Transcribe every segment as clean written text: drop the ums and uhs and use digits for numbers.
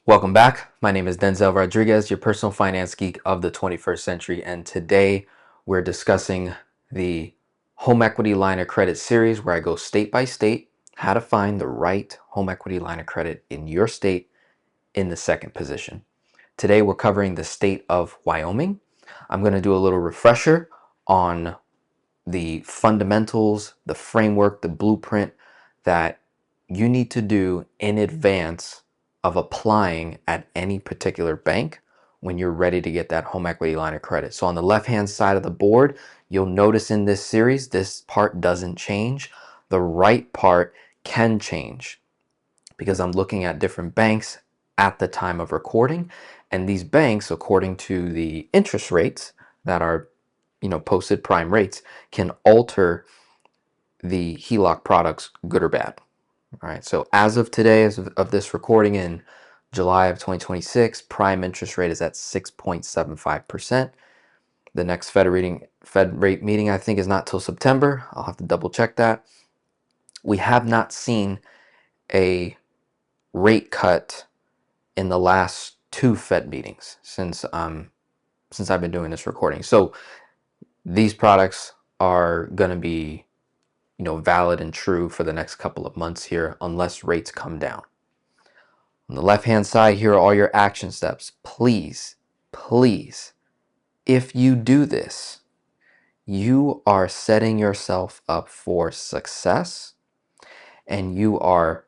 Welcome back. My name is Denzel Rodriguez, your personal finance geek of the 21st century, and today we're discussing the home equity line of credit series where I go state by state, how to find the right home equity line of credit in your state in the second position. Today we're covering the state of Wyoming. I'm going to do a little refresher on the fundamentals, the framework, the blueprint that you need to do in advance of applying at any particular bank when you're ready to get that home equity line of credit. So on the left-hand side of the board, you'll notice in this series, this part doesn't change. The right part can change because I'm looking at different banks at the time of recording. And these banks, according to the interest rates that are posted prime rates, can alter the HELOC products, good or bad. All right, so as of today, as of this recording in July of 2026, prime interest rate is at 6.75%. The next Fed rate meeting, I think, is not till September. I'll have to double check that. We have not seen a rate cut in the last two Fed meetings since I've been doing this recording. So these products are going to be valid and true for the next couple of months here unless rates come down. On the left hand side, here are all your action steps. Please, if you do this, you are setting yourself up for success and you are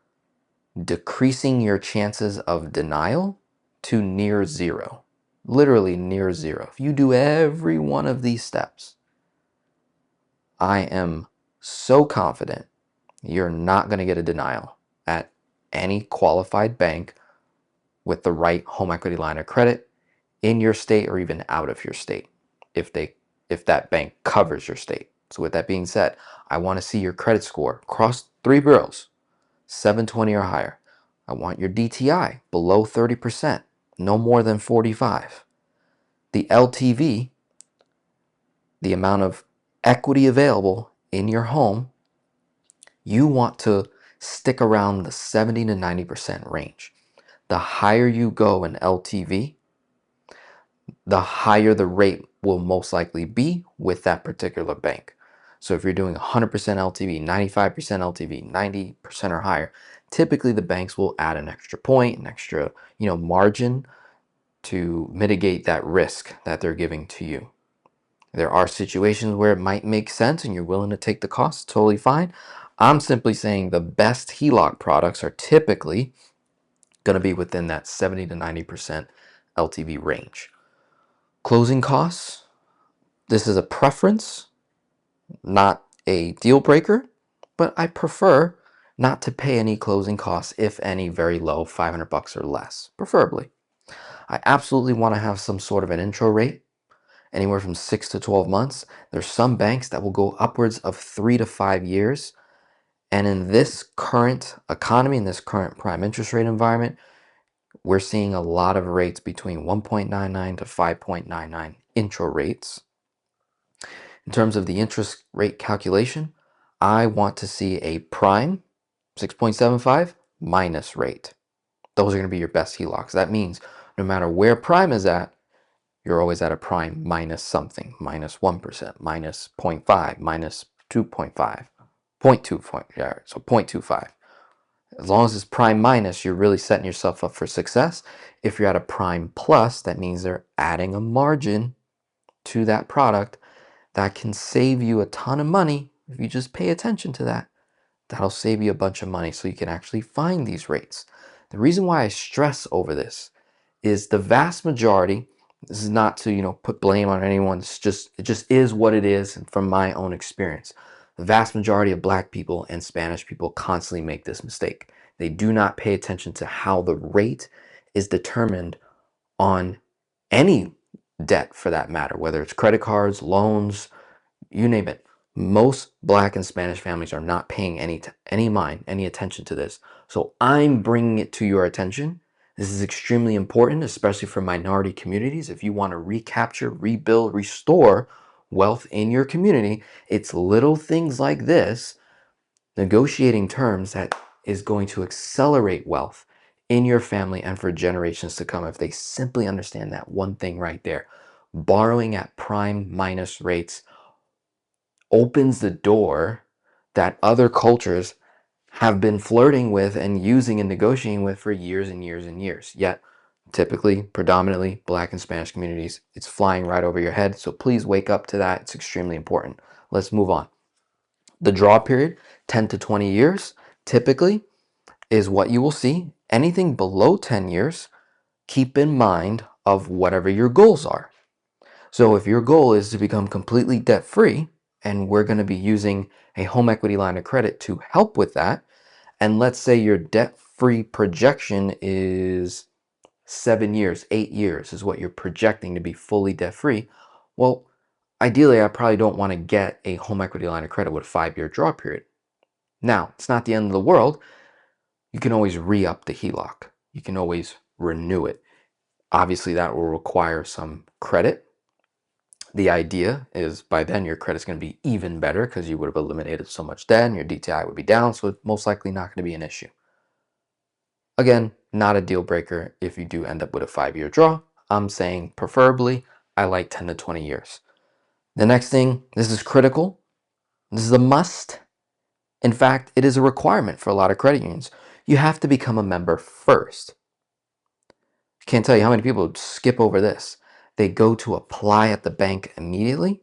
decreasing your chances of denial to near zero. Literally near zero. If you do every one of these steps, I am so confident you're not going to get a denial at any qualified bank with the right home equity line of credit in your state or even out of your state if that bank covers your state. So with that being said, I want to see your credit score across three bureaus, 720 or higher. I want your DTI below 30%, no more than 45. The LTV, the amount of equity available in your home, you want to stick around the 70 to 90% range. The higher you go in LTV, the higher the rate will most likely be with that particular bank. So if you're doing 100% LTV, 95% LTV, 90% or higher, typically the banks will add an extra point, an extra, margin to mitigate that risk that they're giving to you. There are situations where it might make sense and you're willing to take the cost, totally fine. I'm simply saying the best HELOC products are typically going to be within that 70 to 90% LTV range. Closing costs, this is a preference, not a deal breaker, but I prefer not to pay any closing costs, if any, very low, $500 or less, preferably. I absolutely want to have some sort of an intro rate, anywhere from 6 to 12 months. There's some banks that will go upwards of 3 to 5 years. And in this current economy, in this current prime interest rate environment, we're seeing a lot of rates between 1.99 to 5.99 intro rates. In terms of the interest rate calculation, I want to see a prime 6.75 minus rate. Those are going to be your best HELOCs. That means no matter where prime is at, you're always at a prime minus something, minus 1%, minus 0.5, minus 2.5, 0.2, yeah, so 0.25. As long as it's prime minus, you're really setting yourself up for success. If you're at a prime plus, that means they're adding a margin to that product that can save you a ton of money if you just pay attention to that. That'll save you a bunch of money so you can actually find these rates. The reason why I stress over this is the vast majority, this is not to put blame on anyone, it just is what it is. And from my own experience, the vast majority of Black people and Spanish people constantly make this mistake. They do not pay attention to how the rate is determined on any debt, for that matter, whether it's credit cards, loans, you name it. Most Black and Spanish families are not paying any attention to this. So I'm bringing it to your attention. This is extremely important, especially for minority communities. If you want to recapture, rebuild, restore wealth in your community, it's little things like this, negotiating terms, that is going to accelerate wealth in your family and for generations to come if they simply understand that one thing right there. Borrowing at prime minus rates opens the door that other cultures have been flirting with and using and negotiating with for years and years and years. Yet, typically, predominantly Black and Spanish communities, it's flying right over your head. So please wake up to that. It's extremely important. Let's move on. The draw period, 10 to 20 years, typically is what you will see. Anything below 10 years, keep in mind of whatever your goals are. So if your goal is to become completely debt free, and we're going to be using a home equity line of credit to help with that, and let's say your debt free projection is 7 years, 8 years is what you're projecting to be fully debt free. Well, ideally, I probably don't want to get a home equity line of credit with a 5-year draw period. Now, it's not the end of the world. You can always re-up the HELOC. You can always renew it. Obviously, that will require some credit. The idea is by then your credit's going to be even better because you would have eliminated so much debt and your DTI would be down, so it's most likely not going to be an issue. Again, not a deal breaker if you do end up with a 5-year draw. I'm saying preferably I like 10 to 20 years. The next thing, this is critical. This is a must. In fact, it is a requirement for a lot of credit unions. You have to become a member first. I can't tell you how many people skip over this. They go to apply at the bank immediately,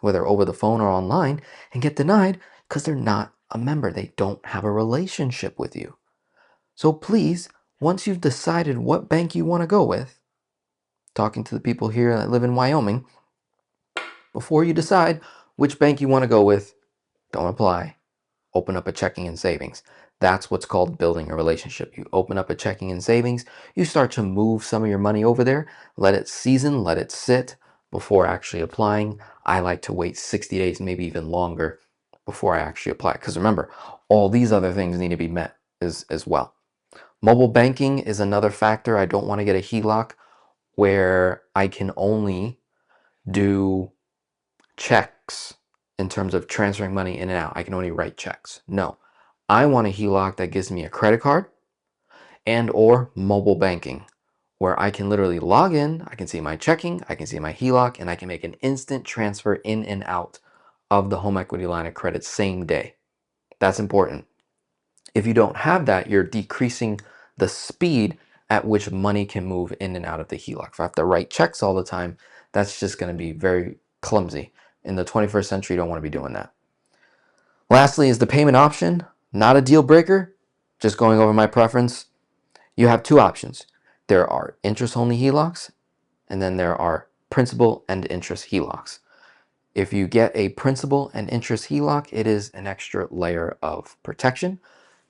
whether over the phone or online, and get denied because they're not a member. They don't have a relationship with you. So please, once you've decided what bank you want to go with, talking to the people here that live in Wyoming, before you decide which bank you want to go with, don't apply. Open up a checking and savings. That's what's called building a relationship. You open up a checking and savings, you start to move some of your money over there, let it season, let it sit before actually applying. I like to wait 60 days, maybe even longer before I actually apply. Because remember, all these other things need to be met as well. Mobile banking is another factor. I don't want to get a HELOC where I can only do checks in terms of transferring money in and out. I can only write checks. No, I want a HELOC that gives me a credit card and or mobile banking where I can literally log in, I can see my checking, I can see my HELOC, and I can make an instant transfer in and out of the home equity line of credit same day. That's important. If you don't have that, you're decreasing the speed at which money can move in and out of the HELOC. If I have to write checks all the time, that's just going to be very clumsy. In the 21st century, you don't want to be doing that. Lastly is the payment option. Not a deal breaker, just going over my preference. You have two options. There are interest-only HELOCs, and then there are principal and interest HELOCs. If you get a principal and interest HELOC, it is an extra layer of protection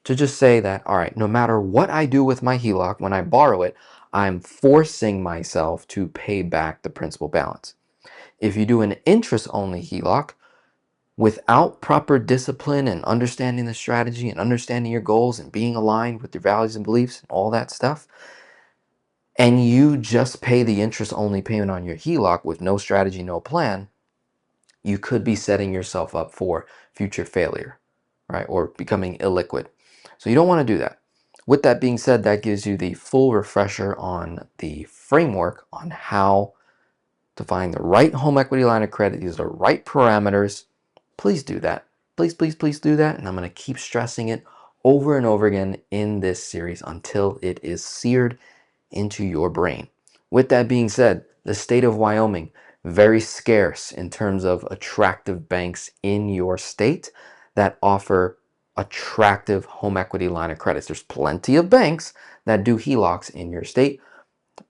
to just say that, all right, no matter what I do with my HELOC, when I borrow it, I'm forcing myself to pay back the principal balance. If you do an interest-only HELOC, without proper discipline and understanding the strategy and understanding your goals and being aligned with your values and beliefs and all that stuff, and you just pay the interest-only payment on your HELOC with no strategy, no plan, you could be setting yourself up for future failure, right? Or becoming illiquid. So you don't want to do that. With that being said, that gives you the full refresher on the framework on how to find the right home equity line of credit. These are the right parameters. Please do that. Please, please, please do that. And I'm going to keep stressing it over and over again in this series until it is seared into your brain. With that being said, the state of Wyoming, very scarce in terms of attractive banks in your state that offer attractive home equity line of credits. There's plenty of banks that do HELOCs in your state,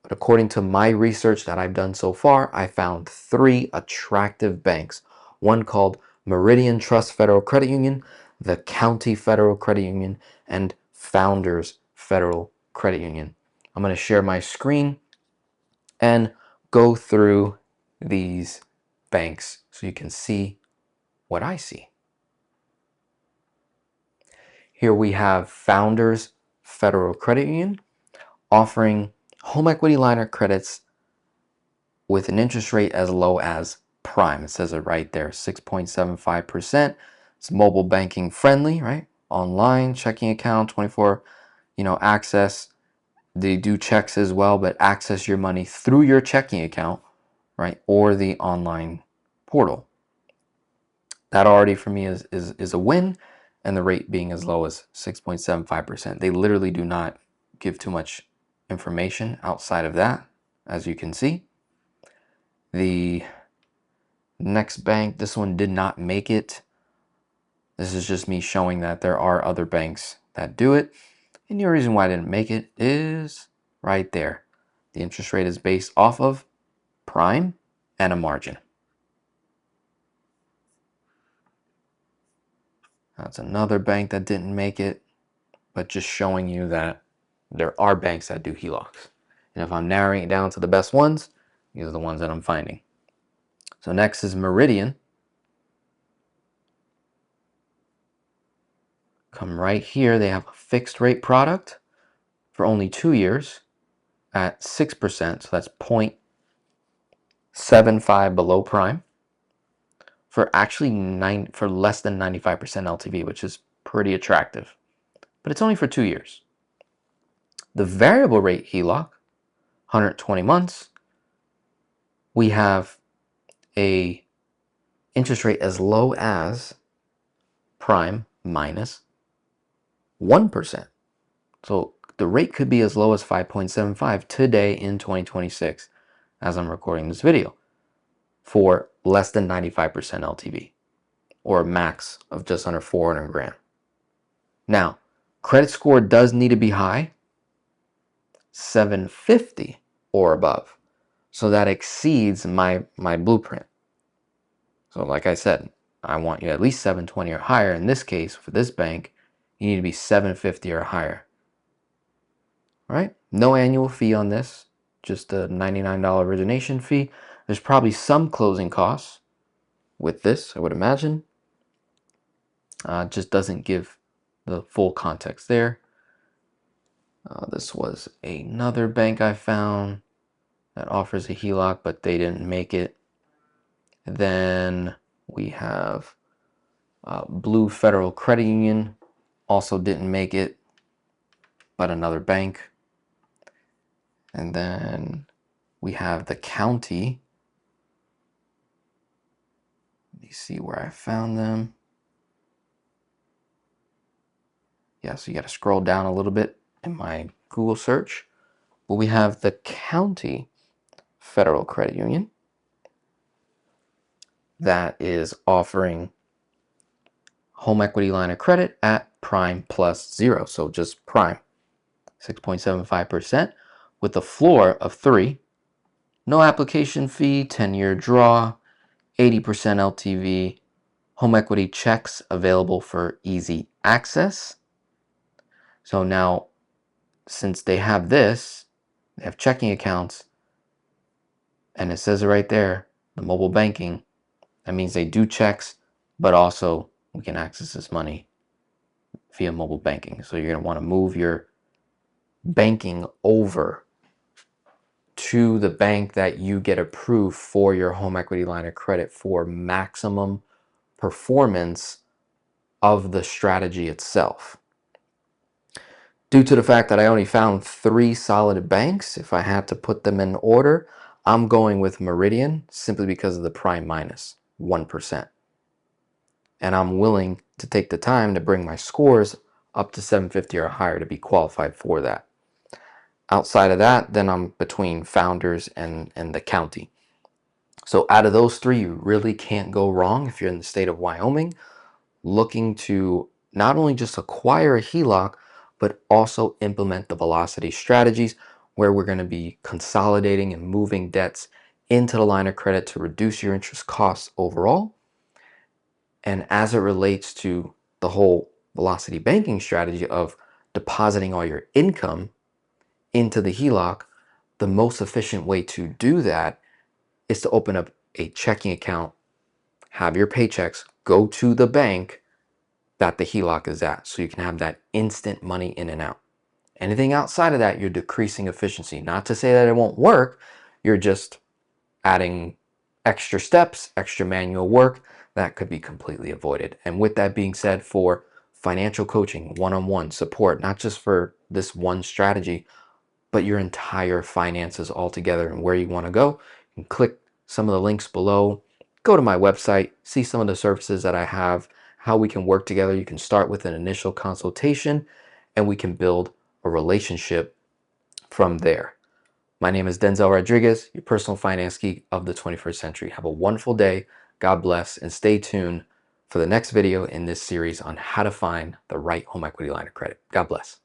but according to my research that I've done so far, I found 3 attractive banks. One called Meridian Trust Federal Credit Union, the County Federal Credit Union, and Founders Federal Credit Union. I'm going to share my screen and go through these banks so you can see what I see. Here we have Founders Federal Credit Union offering home equity line of credits with an interest rate as low as prime. It says it right there, 6.75%. It's mobile banking friendly, right? Online, checking account, 24, access. They do checks as well, but access your money through your checking account, right? Or the online portal. That already for me is a win, and the rate being as low as 6.75%. They literally do not give too much information outside of that, as you can see. The next bank, this one did not make it. This is just me showing that there are other banks that do it. And the reason why I didn't make it is right there. The interest rate is based off of prime and a margin. That's another bank that didn't make it, but just showing you that there are banks that do HELOCs. And if I'm narrowing it down to the best ones, these are the ones that I'm finding. So next is Meridian. Come right here, they have a fixed rate product for only 2 years at 6%, so that's 0.75 below prime, for actually for less than 95% LTV, which is pretty attractive. But it's only for 2 years. The variable rate HELOC, 120 months, we have a interest rate as low as prime minus 1%. So the rate could be as low as 5.75 today in 2026 as I'm recording this video for less than 95% LTV, or a max of just under 400 grand. Now, credit score does need to be high, 750 or above. So that exceeds my blueprint. So like I said, I want you at least 720 or higher. In this case, for this bank, you need to be 750 or higher. All right? No annual fee on this, just a $99 origination fee. There's probably some closing costs with this, I would imagine. Just doesn't give the full context there. This was another bank I found that offers a HELOC, but they didn't make it. Then we have Blue Federal Credit Union, also didn't make it, but another bank. And then we have the county. Let me see where I found them. Yeah, so you got to scroll down a little bit in my Google search. But we have the County Federal Credit Union that is offering home equity line of credit at prime plus 0. So just prime, 6.75% with a floor of 3. No application fee, 10-year draw, 80% LTV, home equity checks available for easy access. So now, since they have this, they have checking accounts, and it says it right there, the mobile banking, that means they do checks, but also we can access this money via mobile banking. So you're going to want to move your banking over to the bank that you get approved for your home equity line of credit for maximum performance of the strategy itself. Due to the fact that I only found 3 solid banks, if I had to put them in order, I'm going with Meridian simply because of the prime minus 1%. And I'm willing to take the time to bring my scores up to 750 or higher to be qualified for that. Outside of that, then I'm between Founders and the county. So out of those 3, you really can't go wrong if you're in the state of Wyoming looking to not only just acquire a HELOC, but also implement the velocity strategies where we're going to be consolidating and moving debts into the line of credit to reduce your interest costs overall. And as it relates to the whole velocity banking strategy of depositing all your income into the HELOC, the most efficient way to do that is to open up a checking account, have your paychecks go to the bank that the HELOC is at, so you can have that instant money in and out. Anything outside of that, you're decreasing efficiency. Not to say that it won't work, you're just adding extra steps, extra manual work that could be completely avoided. And with that being said, for financial coaching, one-on-one support, not just for this one strategy, but your entire finances altogether and where you want to go. You can click some of the links below, go to my website, see some of the services that I have, how we can work together. You can start with an initial consultation and we can build a relationship from there. My name is Denzel Rodriguez, your personal finance geek of the 21st century. Have a wonderful day. God bless, and stay tuned for the next video in this series on how to find the right home equity line of credit. God bless.